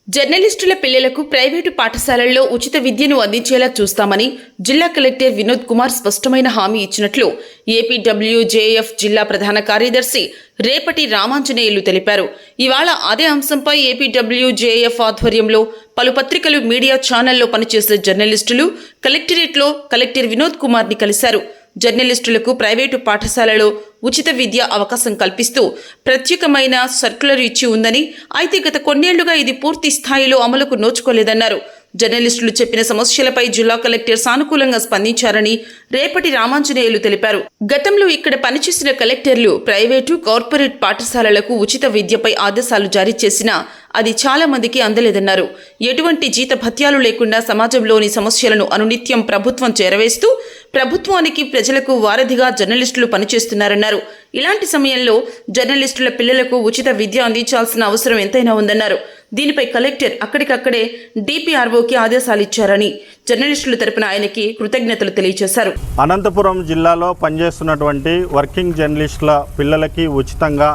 జర్నలిస్టుల పిల్లలకు ప్రైవేటు పాఠశాలల్లో ఉచిత విద్యను అందించేలా చూస్తామని జిల్లా కలెక్టర్ వినోద్ కుమార్ స్పష్టమైన హామీ ఇచ్చినట్లు ఏపీడబ్ల్యూజేఎఫ్ జిల్లా ప్రధాన కార్యదర్శి రేపటి రామాంజనేయులు తెలిపారు. ఇవాళ అదే అంశంపై ఏపీడబ్ల్యూజేఎఫ్ ఆధ్వర్యంలో పలు పత్రికలు, మీడియా ఛానల్లో పనిచేసే జర్నలిస్టులు కలెక్టరేట్లో కలెక్టర్ వినోద్ కుమార్ని కలిశారు. జర్నలిస్టులకు ప్రైవేటు పాఠశాలలో ఉచిత విద్య అవకాశం కల్పిస్తూ ప్రత్యేకమైన సర్క్యులర్ ఇచ్చి ఉందని, అయితే గత కొన్నేళ్లుగా ఇది పూర్తి స్థాయిలో అమలుకు నోచుకోలేదన్నారు. జర్నలిస్టులు చెప్పిన సమస్యలపై జిల్లా కలెక్టర్ సానుకూలంగా స్పందించారని రేపటి రామాంజనేయులు తెలిపారు. గతంలో ఇక్కడ పనిచేసిన కలెక్టర్లు ప్రైవేటు, కార్పొరేట్ పాఠశాలలకు ఉచిత విద్యపై ఆదేశాలు జారీ చేసినా అది చాలా మందికి అందలేదన్నారు. ఎటువంటి జీత భత్యాలు లేకుండా సమాజంలోని సమస్యలను అనునిత్యం ప్రభుత్వం చేరవేస్తూ ప్రభుత్వానికి, ప్రజలకు వారధిగా జర్నలిస్టులు పనిచేస్తున్నారన్నారు. ఇలాంటి సమయంలో జర్నలిస్టుల పిల్లలకు ఉచిత విద్య అందించాల్సిన అవసరం ఎంతైనా ఉందన్నారు. దీనిపై కలెక్టర్ అక్కడికక్కడే డిపిఆర్ఓకి ఆదేశాలు ఇచ్చారని జర్నలిస్టుల తరపున ఆయనకి కృతజ్ఞతలు తెలియజేశారు. అనంతపురం జిల్లాలో పనిచేస్తున్నటువంటి వర్కింగ్ జర్నలిస్టుల పిల్లలకి ఉచితంగా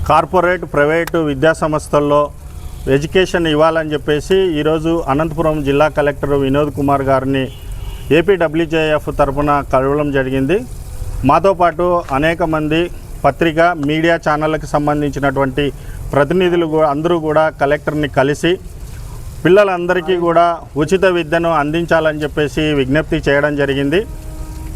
కార్పొరేట్, ప్రైవేటు విద్యాసంస్థల్లో ఎడ్యుకేషన్ ఇవ్వాలని చెప్పేసి ఈరోజు అనంతపురం జిల్లా కలెక్టర్ వినోద్ కుమార్ గారిని ఏపీడబ్ల్యూజేఎఫ్ తరఫున కలవడం జరిగింది. మాతో పాటు అనేక మంది పత్రిక, మీడియా ఛానళ్ళకి సంబంధించినటువంటి ప్రతినిధులు అందరూ కూడా కలెక్టర్ని కలిసి పిల్లలందరికీ కూడా ఉచిత విద్యను అందించాలని చెప్పేసి విజ్ఞప్తి చేయడం జరిగింది.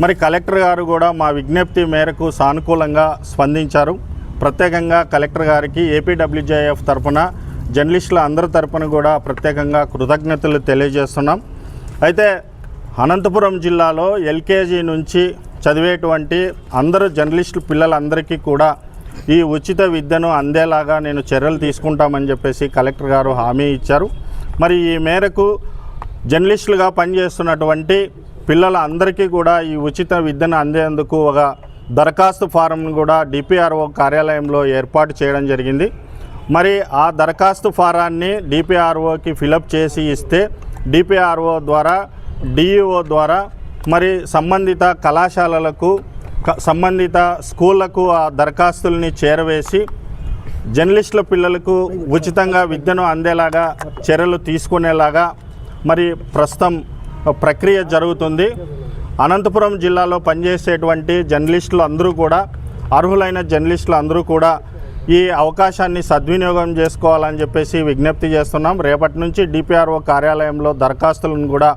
మరి కలెక్టర్ గారు కూడా మా విజ్ఞప్తి మేరకు సానుకూలంగా స్పందించారు. ప్రత్యేకంగా కలెక్టర్ గారికి ఏపీడబ్ల్యూజేఎఫ్ తరఫున, జర్నలిస్టుల అందరి తరఫున కూడా ప్రత్యేకంగా కృతజ్ఞతలు తెలియజేస్తున్నాం. అయితే అనంతపురం జిల్లాలో ఎల్కేజీ నుంచి చదివేటువంటి అందరూ జర్నలిస్టు పిల్లలందరికీ కూడా ఈ ఉచిత విద్యను అందేలాగా నేను చర్యలు తీసుకుంటామని చెప్పేసి కలెక్టర్ గారు హామీ ఇచ్చారు. మరి ఈ మేరకు జర్నలిస్టులుగా పనిచేస్తున్నటువంటి పిల్లలందరికీ కూడా ఈ ఉచిత విద్యను అందేందుకు ఒక దరఖాస్తు ఫారంను కూడా డిపిఆర్ఓ కార్యాలయంలో ఏర్పాటు చేయడం జరిగింది. మరి ఆ దరఖాస్తు ఫారాన్ని డిపిఆర్ఓకి ఫిలప్ చేసి ఇస్తే డిపిఆర్ఓ ద్వారా, డిఈఓ ద్వారా మరి సంబంధిత కళాశాలలకు, సంబంధిత స్కూళ్లకు ఆ దరఖాస్తుల్ని చేరవేసి జర్నలిస్టుల పిల్లలకు ఉచితంగా విద్యను అందేలాగా చర్యలు తీసుకునేలాగా మరి ప్రస్తుతం ప్రక్రియ జరుగుతుంది. అనంతపురం జిల్లాలో పనిచేసేటువంటి జర్నలిస్టులు అందరూ కూడా, అర్హులైన జర్నలిస్టులు అందరూ కూడా ఈ అవకాశాన్ని సద్వినియోగం చేసుకోవాలని చెప్పేసి విజ్ఞప్తి చేస్తున్నాం. రేపటి నుంచి డిపిఆర్ఓ కార్యాలయంలో దరఖాస్తులను కూడా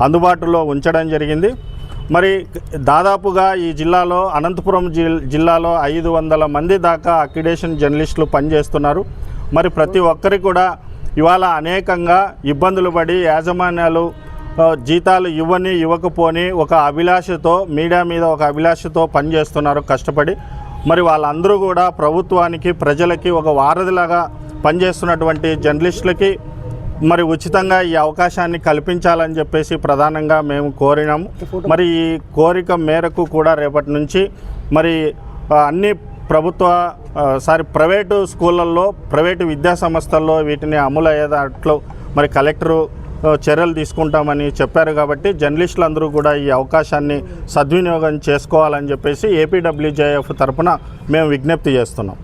అందుబాటులో ఉంచడం జరిగింది. మరి దాదాపుగా ఈ జిల్లాలో, అనంతపురం జిల్లాలో 500 మంది దాకా అక్రిడేషన్ జర్నలిస్టులు పనిచేస్తున్నారు. మరి ప్రతి ఒక్కరికి కూడా ఇవాళ అనేకంగా ఇబ్బందులు పడి యాజమాన్యాలు జీతాలు ఇవ్వకపోని ఒక అభిలాషతో, మీడియా మీద ఒక అభిలాషతో పనిచేస్తున్నారు కష్టపడి. మరి వాళ్ళందరూ కూడా ప్రభుత్వానికి, ప్రజలకి ఒక వారధిలాగా పనిచేస్తున్నటువంటి జర్నలిస్టులకి మరి ఉచితంగా ఈ అవకాశాన్ని కల్పించాలని చెప్పేసి ప్రధానంగా మేము కోరినాము. మరి ఈ కోరిక మేరకు కూడా రేపటి నుంచి మరి అన్ని ప్రైవేటు స్కూళ్ళల్లో, ప్రైవేటు విద్యాసంస్థల్లో వీటిని అమలు అయ్యేదాంట్లో మరి కలెక్టరు చర్యలు తీసుకుంటామని చెప్పారు. కాబట్టి జర్నలిస్టులందరూ కూడా ఈ అవకాశాన్ని సద్వినియోగం చేసుకోవాలని చెప్పేసి ఏపీడబ్ల్యూజేఎఫ్ తరఫున మేము విజ్ఞప్తి చేస్తున్నాం.